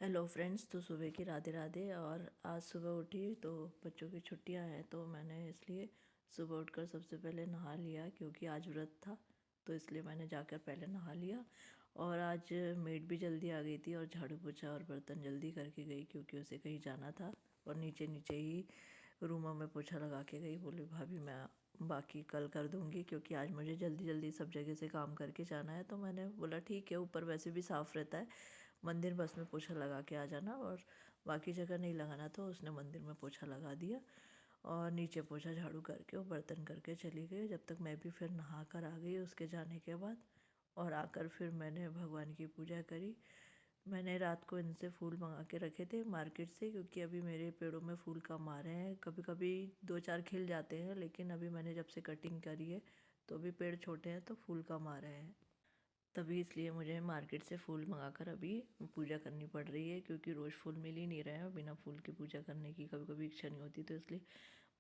Hello friends. तो सुबह की राधे राधे। और आज सुबह उठी तो बच्चों की छुट्टियां हैं, तो मैंने इसलिए सुबह उठकर सबसे पहले नहा लिया, क्योंकि आज व्रत था। तो इसलिए मैंने जाकर पहले नहा लिया। और आज मेड भी जल्दी आ गई थी और झाड़ू पोछा और बर्तन जल्दी करके गई, क्योंकि उसे कहीं जाना था। और नीचे नीचे ही रूमों में पोछा लगा के गई। बोली भाभी मैं बाकी कल कर दूंगी, क्योंकि आज मुझे जल्दी जल्दी सब जगह से काम करके जाना है। तो मैंने बोला ठीक है, ऊपर वैसे भी साफ़ रहता है, मंदिर बस में पोछा लगा के आ जाना, और बाकी जगह नहीं लगाना। तो उसने मंदिर में पोछा लगा दिया और नीचे पोछा झाड़ू करके और बर्तन करके चली गई। जब तक मैं भी फिर नहा कर आ गई उसके जाने के बाद। और आकर फिर मैंने भगवान की पूजा करी। मैंने रात को इनसे फूल मंगा के रखे थे मार्केट से, क्योंकि अभी मेरे पेड़ों में फूल कम आ रहे हैं। कभी कभी 2-4 खिल जाते हैं, लेकिन अभी मैंने जब से कटिंग करी है तो अभी पेड़ छोटे हैं तो फूल कम आ रहे हैं। तभी इसलिए मुझे मार्केट से फूल मंगाकर अभी पूजा करनी पड़ रही है, क्योंकि रोज़ फूल मिल ही नहीं रहे हैं। बिना फूल की पूजा करने की कभी कभी इच्छा नहीं होती, तो इसलिए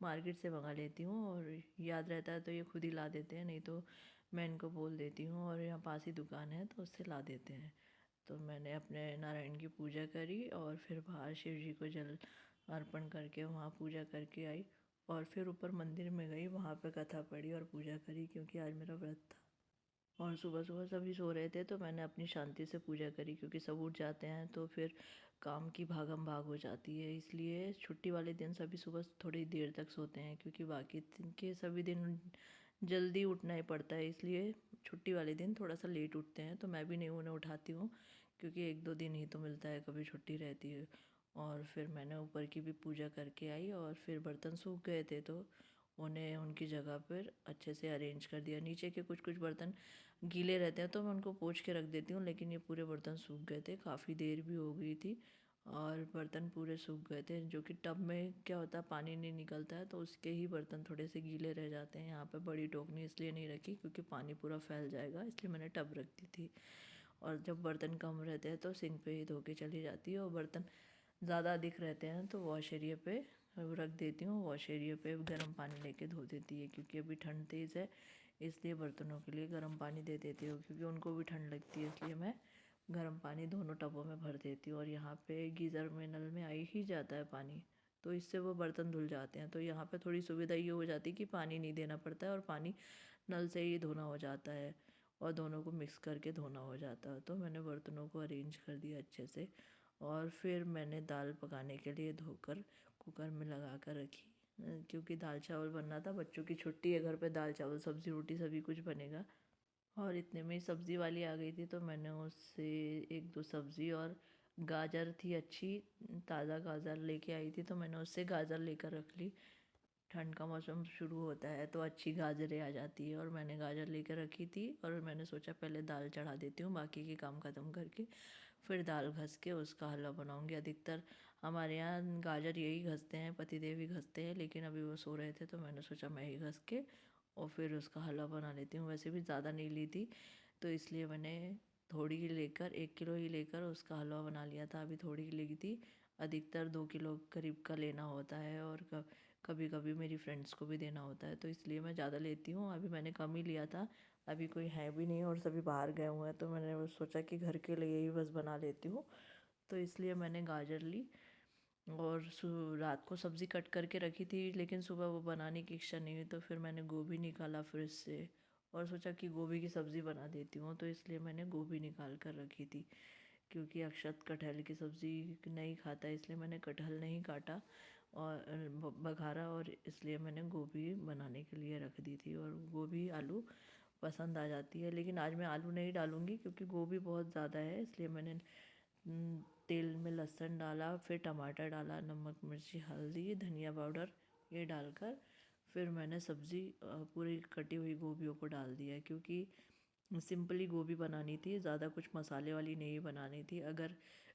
मार्केट से मंगा लेती हूँ। और याद रहता है तो ये खुद ही ला देते हैं, नहीं तो मैं इनको बोल देती हूँ, और यहाँ पास ही दुकान है तो उससे ला देते हैं। तो मैंने अपने नारायण की पूजा करी और फिर बाहर शिव जी को जल अर्पण करके वहाँ पूजा करके आई। और फिर ऊपर मंदिर में गई, वहाँ पे कथा पढ़ी और पूजा करी, क्योंकि आज मेरा व्रत था। और सुबह सुबह सभी सो रहे थे तो मैंने अपनी शांति से पूजा करी, क्योंकि सब उठ जाते हैं तो फिर काम की भागम भाग हो जाती है। इसलिए छुट्टी वाले दिन सभी सुबह थोड़ी देर तक सोते हैं, क्योंकि बाकी दिन के सभी दिन जल्दी उठना ही पड़ता है। इसलिए छुट्टी वाले दिन थोड़ा सा लेट उठते हैं, तो मैं भी नहीं उन्हें उठाती हूँ, क्योंकि 1-2 दिन ही तो मिलता है, कभी छुट्टी रहती है। और फिर मैंने ऊपर की भी पूजा करके आई, और फिर बर्तन सूख गए थे तो उन्हें उनकी जगह पर अच्छे से अरेंज कर दिया। नीचे के कुछ कुछ बर्तन गीले रहते हैं तो मैं उनको पोंछ के रख देती हूँ, लेकिन ये पूरे बर्तन सूख गए थे, काफ़ी देर भी हो गई थी और बर्तन पूरे सूख गए थे। जो कि टब में क्या होता है, पानी नहीं निकलता है तो उसके ही बर्तन थोड़े से गीले रह जाते हैं। यहाँ पे बड़ी टोकनी इसलिए नहीं रखी क्योंकि पानी पूरा फैल जाएगा, इसलिए मैंने टब रख दी थी। और जब बर्तन कम रहते हैं तो सिंक पे ही धो के चली जाती है, और बर्तन ज़्यादा अधिक रहते हैं तो वॉश एरिया पे रख देती हूँ। वॉश एरिया पे गर्म पानी लेके धो देती है, क्योंकि अभी ठंड तेज़ है, इसलिए बर्तनों के लिए गर्म पानी दे देती हूँ, क्योंकि उनको भी ठंड लगती है। इसलिए मैं गर्म पानी दोनों टबों में भर देती हूँ। और यहाँ पे गीज़र में नल में आ ही जाता है पानी, तो इससे वो बर्तन धुल जाते हैं। तो यहाँ पे थोड़ी सुविधा ये हो जाती है कि पानी नहीं देना पड़ता है और पानी नल से ही धोना हो जाता है, और दोनों को मिक्स करके धोना हो जाता है। तो मैंने बर्तनों को अरेंज कर दिया अच्छे से। और फिर मैंने दाल पकाने के लिए धोकर कुकर में लगा कर रखी, क्योंकि दाल चावल बनना था। बच्चों की छुट्टी है, घर पे दाल चावल सब्ज़ी रोटी सभी कुछ बनेगा। और इतने में ही सब्ज़ी वाली आ गई थी, तो मैंने उससे 1-2 सब्ज़ी और गाजर थी अच्छी, ताज़ा गाजर लेके आई थी, तो मैंने उससे गाजर लेकर रख ली। ठंड का मौसम शुरू होता है तो अच्छी गाजरें आ जाती है, और मैंने गाजर लेकर रखी थी। और मैंने सोचा पहले दाल चढ़ा देती हूँ, बाकी के काम ख़त्म करके फिर दाल घस के उसका हलवा बनाऊँगी। अधिकतर हमारे यहाँ गाजर यही घसते हैं, पतिदेव ही घसते हैं, लेकिन अभी वो सो रहे थे तो मैंने सोचा मैं ही घस के और फिर उसका हलवा बना लेती हूँ। वैसे भी ज़्यादा नहीं ली थी, तो इसलिए मैंने थोड़ी ही लेकर 1 किलो ही लेकर उसका हलवा बना लिया था। अभी थोड़ी ही ली थी, अधिकतर 2 किलो करीब का लेना होता है, और कभी कभी मेरी फ्रेंड्स को भी देना होता है, तो इसलिए मैं ज़्यादा लेती हूँ। अभी मैंने कम ही लिया था, अभी कोई है भी नहीं और सभी बाहर गए हुए हैं, तो मैंने बस सोचा कि घर के लिए ही बस बना लेती हूँ, तो इसलिए मैंने गाजर ली। और रात को सब्ज़ी कट करके रखी थी, लेकिन सुबह वो बनाने की इच्छा नहीं हुई, तो फिर मैंने गोभी निकाला फ्रिज से और सोचा कि गोभी की सब्ज़ी बना देती हूँ, तो इसलिए मैंने गोभी निकाल कर रखी थी। क्योंकि अक्षत कटहल की सब्ज़ी नहीं खाता, इसलिए मैंने कटहल नहीं काटा और बघारा, और इसलिए मैंने गोभी बनाने के लिए रख दी थी। और गोभी आलू पसंद आ जाती है, लेकिन आज मैं आलू नहीं डालूँगी क्योंकि गोभी बहुत ज़्यादा है, इसलिए मैंने तेल में लहसुन डाला, फिर टमाटर डाला, नमक मिर्ची हल्दी धनिया पाउडर ये डालकर फिर मैंने सब्ज़ी पूरी कटी हुई गोभियों को डाल दिया, क्योंकि सिंपली गोभी बनानी थी, ज़्यादा कुछ मसाले वाली नहीं बनानी थी। अगर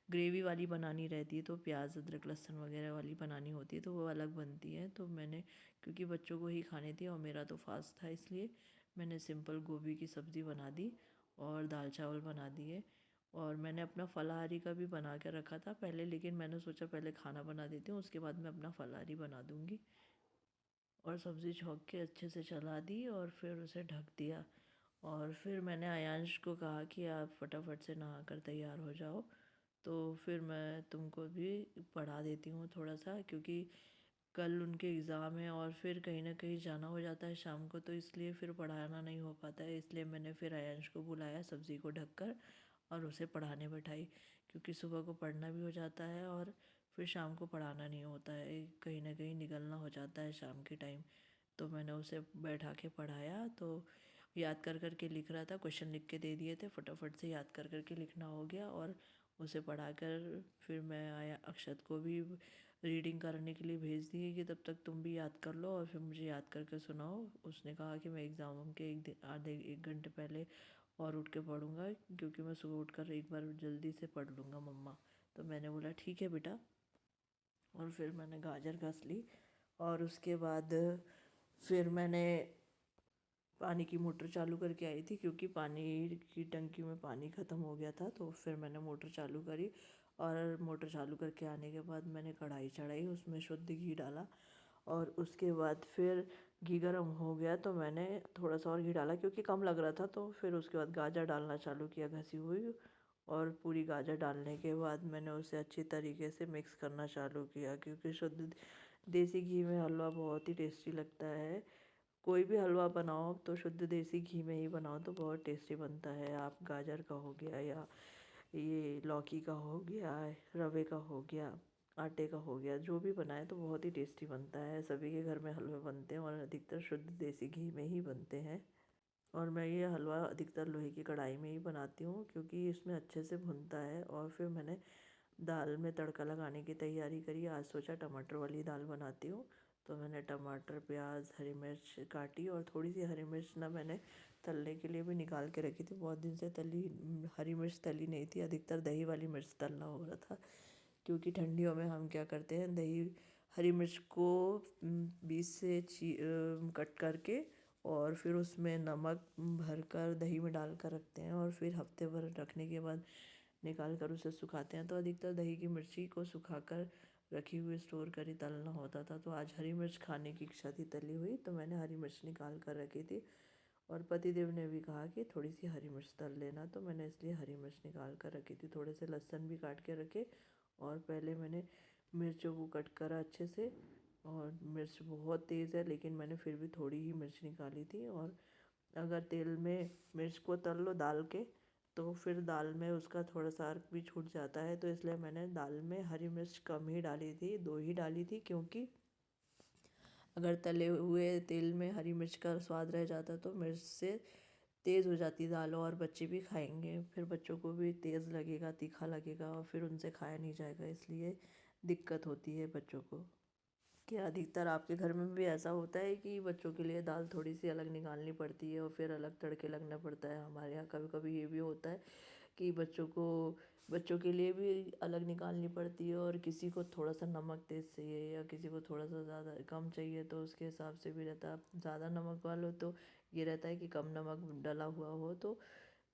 ग्रेवी वाली बनानी रहती है तो प्याज अदरक लहसुन वगैरह वाली बनानी होती है तो वो अलग बनती है। तो मैंने, क्योंकि बच्चों को ही खानी थी और मेरा तो फास्ट था, इसलिए मैंने सिंपल गोभी की सब्ज़ी बना दी और दाल चावल बना दिए। और मैंने अपना फलाहारी का भी बना के रखा था पहले, लेकिन मैंने सोचा पहले खाना बना देती हूँ, उसके बाद मैं अपना फलाहारी बना दूँगी। और सब्ज़ी छौंक के अच्छे से चला दी और फिर उसे ढक दिया। और फिर मैंने अयांश को कहा कि आप फटाफट से नहा कर तैयार हो जाओ, तो फिर मैं तुमको भी पढ़ा देती हूँ थोड़ा सा, क्योंकि कल उनके एग्ज़ाम है और फिर कहीं ना कहीं जाना हो जाता है शाम को, तो इसलिए फिर पढ़ाना नहीं हो पाता है। इसलिए मैंने फिर अयांश को बुलाया सब्ज़ी को ढककर और उसे पढ़ाने बैठाई, क्योंकि सुबह को पढ़ना भी हो जाता है और फिर शाम को पढ़ाना नहीं होता है, कहीं ना कहीं निकलना हो जाता है शाम के टाइम। तो मैंने उसे बैठा के पढ़ाया, तो याद कर कर के लिख रहा था, क्वेश्चन लिख के दे दिए थे, फटाफट से याद कर कर के लिखना हो गया। और उसे पढ़ाकर फिर मैं आया, अक्षत को भी रीडिंग करने के लिए भेज दिए कि तब तक तुम भी याद कर लो और फिर मुझे याद करके सुनाओ। उसने कहा कि मैं एग्ज़ाम के एक घंटे पहले और उठ के पढ़ूंगा, क्योंकि मैं सुबह उठकर एक बार जल्दी से पढ़ लूँगा मम्मा। तो मैंने बोला ठीक है बेटा, और फिर मैंने गाजर घस ली। और उसके बाद फिर मैंने पानी की मोटर चालू करके आई थी, क्योंकि पानी की टंकी में पानी ख़त्म हो गया था। तो फिर मैंने मोटर चालू करी, और मोटर चालू करके आने के बाद मैंने कढ़ाई चढ़ाई, उसमें शुद्ध घी डाला। और उसके बाद फिर घी गर्म हो गया तो मैंने थोड़ा सा और घी डाला, क्योंकि कम लग रहा था। तो फिर उसके बाद गाजर डालना चालू किया घसी हुई, और पूरी गाजर डालने के बाद मैंने उसे अच्छी तरीके से मिक्स करना चालू किया, क्योंकि शुद्ध देसी घी में हलवा बहुत ही टेस्टी लगता है। कोई भी हलवा बनाओ तो शुद्ध देसी घी में ही बनाओ तो बहुत टेस्टी बनता है। आप गाजर का हो गया, या ये लौकी का हो गया, रवे का हो गया, आटे का हो गया, जो भी बनाए तो बहुत ही टेस्टी बनता है। सभी के घर में हलवे बनते हैं और अधिकतर शुद्ध देसी घी में ही बनते हैं। और मैं ये हलवा अधिकतर लोहे की कढ़ाई में ही बनाती हूँ, क्योंकि इसमें अच्छे से भुनता है। और फिर मैंने दाल में तड़का लगाने की तैयारी करी। आज सोचा टमाटर वाली दाल बनाती हूँ, तो मैंने टमाटर, प्याज, हरी मिर्च काटी, और थोड़ी सी हरी मिर्च ना मैंने तलने के लिए भी निकाल के रखी थी। बहुत दिन से तली हरी मिर्च तली नहीं थी, अधिकतर दही वाली मिर्च तलना हो रहा था, क्योंकि ठंडियों में हम क्या करते हैं, दही हरी मिर्च को बीच से कट करके और फिर उसमें नमक भर कर दही में डाल कर रखते हैं, और फिर हफ्ते भर रखने के बाद निकाल कर उसे सुखाते हैं। तो अधिकतर दही की मिर्ची को सुखाकर रखी हुई स्टोर करी तलना होता था। तो आज हरी मिर्च खाने की इच्छा थी तली हुई, तो मैंने हरी मिर्च निकाल कर रखी थी। और पतिदेव ने भी कहा कि थोड़ी सी हरी मिर्च तल लेना, तो मैंने इसलिए हरी मिर्च निकाल कर रखी थी। थोड़े से लहसुन भी काट के रखे, और पहले मैंने मिर्चों को कट करा अच्छे से। और मिर्च बहुत तेज़ है, लेकिन मैंने फिर भी थोड़ी ही मिर्च निकाली थी। और अगर तेल में मिर्च को तल लो दाल के, तो फिर दाल में उसका थोड़ा सा अर्क भी छूट जाता है। तो इसलिए मैंने दाल में हरी मिर्च कम ही डाली थी, 2 ही डाली थी, क्योंकि अगर तले हुए तेल में हरी मिर्च का स्वाद रह जाता तो मिर्च से तेज़ हो जाती दाल, और बच्चे भी खाएंगे, फिर बच्चों को भी तेज़ लगेगा, तीखा लगेगा, और फिर उनसे खाया नहीं जाएगा, इसलिए दिक्कत होती है बच्चों को। क्या अधिकतर आपके घर में भी ऐसा होता है कि बच्चों के लिए दाल थोड़ी सी अलग निकालनी पड़ती है और फिर अलग तड़के लगना पड़ता है? हमारे यहाँ कभी कभी ये भी होता है कि बच्चों के लिए भी अलग निकालनी पड़ती है, और किसी को थोड़ा सा नमक तेज़ चाहिए या किसी को थोड़ा सा ज़्यादा कम चाहिए, तो उसके हिसाब से भी रहता है। आप ज़्यादा नमक वालो तो ये रहता है कि कम नमक डला हुआ हो तो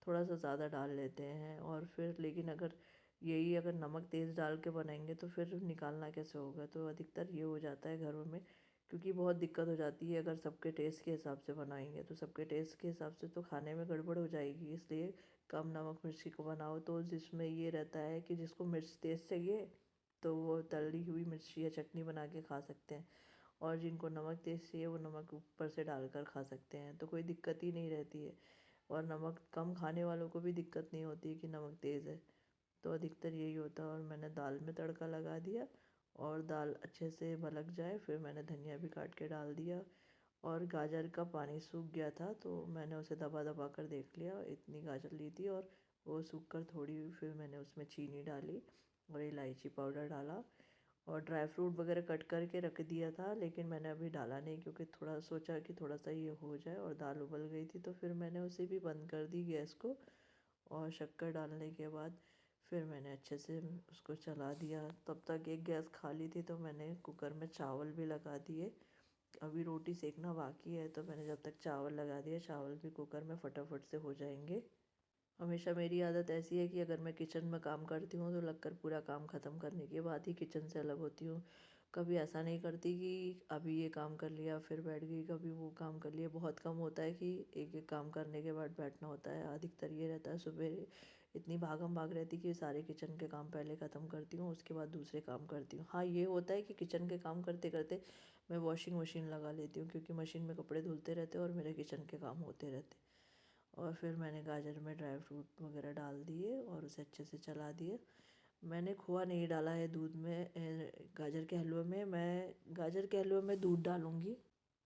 थोड़ा सा ज़्यादा डाल लेते हैं। और फिर लेकिन अगर नमक तेज़ डाल के बनाएंगे तो फिर निकालना कैसे होगा? तो अधिकतर ये हो जाता है घरों में, क्योंकि बहुत दिक्कत हो जाती है। अगर सबके टेस्ट के हिसाब से बनाएंगे तो सबके टेस्ट के हिसाब से तो खाने में गड़बड़ हो जाएगी, इसलिए कम नमक मिर्ची को बनाओ। तो जिसमें ये रहता है कि जिसको मिर्च तेज़ चाहिए तो वो तली हुई मिर्ची या चटनी बना के खा सकते हैं, और जिनको नमक तेज़ चाहिए वो नमक ऊपर से डालकर खा सकते हैं, तो कोई दिक्कत ही नहीं रहती है। और नमक कम खाने वालों को भी दिक्कत नहीं होती है कि नमक तेज़ है। तो अधिकतर यही होता है। और मैंने दाल में तड़का लगा दिया, और दाल अच्छे से बलक जाए फिर मैंने धनिया भी काट के डाल दिया। और गाजर का पानी सूख गया था, तो मैंने उसे दबा दबा कर देख लिया, इतनी गाजर ली थी, और वो सूख कर थोड़ी हुई, फिर मैंने उसमें चीनी डाली और इलायची पाउडर डाला, और ड्राई फ्रूट वगैरह कट करके रख दिया था, लेकिन मैंने अभी डाला नहीं, क्योंकि थोड़ा सोचा कि थोड़ा सा ये हो जाए। और दाल उबल गई थी तो फिर मैंने उसे भी बंद कर दी गैस को। और शक्कर डालने के बाद फिर मैंने अच्छे से उसको चला दिया। तब तक एक गैस खाली थी, तो मैंने कुकर में चावल भी लगा दिए। अभी रोटी सेकना बाकी है, तो मैंने जब तक चावल लगा दिए, चावल भी कुकर में फटाफट से हो जाएंगे। हमेशा मेरी आदत ऐसी है कि अगर मैं किचन में काम करती हूँ तो लगकर पूरा काम ख़त्म करने के बाद ही किचन से अलग होती हूँ। कभी ऐसा नहीं करती कि अभी ये काम कर लिया फिर बैठ गई, कभी वो काम कर लिया। बहुत कम होता है कि एक एक काम करने के बाद बैठना होता है, अधिकतर ये रहता है सुबह इतनी भागम भाग रहती कि सारे किचन के काम पहले ख़त्म करती हूँ, उसके बाद दूसरे काम करती हूँ। हाँ, ये होता है कि किचन के काम करते करते मैं वॉशिंग मशीन लगा लेती हूँ, क्योंकि मशीन में कपड़े धुलते रहते और मेरे किचन के काम होते रहते। और फिर मैंने गाजर में ड्राई फ्रूट वगैरह डाल दिए और उसे अच्छे से चला दिए। मैंने खोआ नहीं डाला है दूध में, गाजर के हलवे में। मैं गाजर के हलवे में दूध डालूँगी,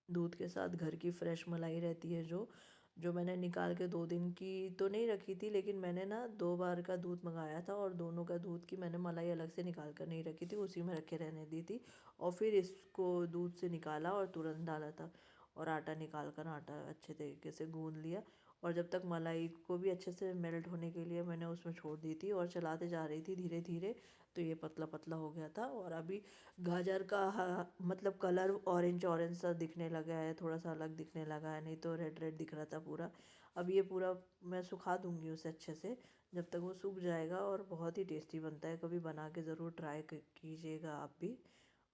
दूध के साथ घर की फ्रेश मलाई रहती है जो मैंने निकाल के 2 दिन की तो नहीं रखी थी, लेकिन मैंने ना 2 बार का दूध मंगाया था और दोनों का दूध की मैंने मलाई अलग से निकाल कर नहीं रखी थी, उसी में रखे रहने दी थी। और फिर इसको दूध से निकाला और तुरंत डाला था, और आटा निकाल कर आटा अच्छे तरीके से गूँध लिया। और जब तक मलाई को भी अच्छे से मेल्ट होने के लिए मैंने उसमें छोड़ दी थी और चलाते जा रही थी धीरे धीरे, तो ये पतला पतला हो गया था। और अभी गाजर का मतलब कलर ऑरेंज ऑरेंज सा दिखने लगा है, थोड़ा सा अलग दिखने लगा है, नहीं तो रेड रेड दिख रहा था पूरा। अब ये पूरा मैं सुखा दूंगी उसे अच्छे से, जब तक वो सूख जाएगा। और बहुत ही टेस्टी बनता है, कभी बना के ज़रूर ट्राई कीजिएगा आप भी।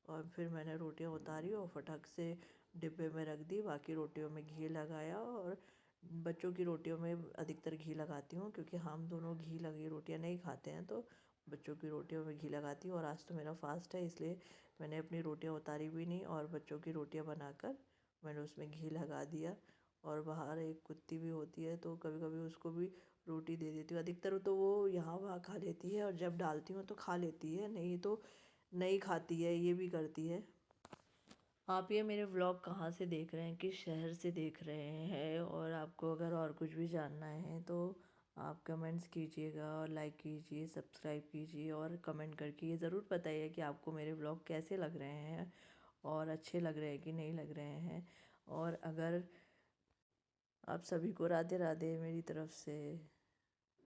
और फिर मैंने रोटियां उतारी और फटक से डिब्बे में रख दी। बाकी रोटियों में घी लगाया, और बच्चों की रोटियों में अधिकतर घी लगाती हूँ, क्योंकि हम दोनों घी लगी रोटियां नहीं खाते हैं, तो बच्चों की रोटियों में घी लगाती हूँ। और आज तो मेरा फास्ट है, इसलिए मैंने अपनी रोटियां उतारी भी नहीं, और बच्चों की रोटियां बनाकर मैंने उसमें घी लगा दिया। और बाहर एक कुत्ती भी होती है, तो कभी कभी उसको भी रोटी दे देती हूँ। अधिकतर तो वो यहाँ वहाँ खा लेती है, और जब डालती हूँ तो खा लेती है, नहीं तो नहीं खाती है, ये भी करती है। आप ये मेरे व्लॉग कहाँ से देख रहे हैं, किस शहर से देख रहे हैं? और आपको अगर और कुछ भी जानना है तो आप कमेंट्स कीजिएगा, और लाइक कीजिए, सब्सक्राइब कीजिए, और कमेंट करके ये ज़रूर बताइए कि आपको मेरे व्लॉग कैसे लग रहे हैं, और अच्छे लग रहे हैं कि नहीं लग रहे हैं। और अगर आप सभी को राधे राधे मेरी तरफ से।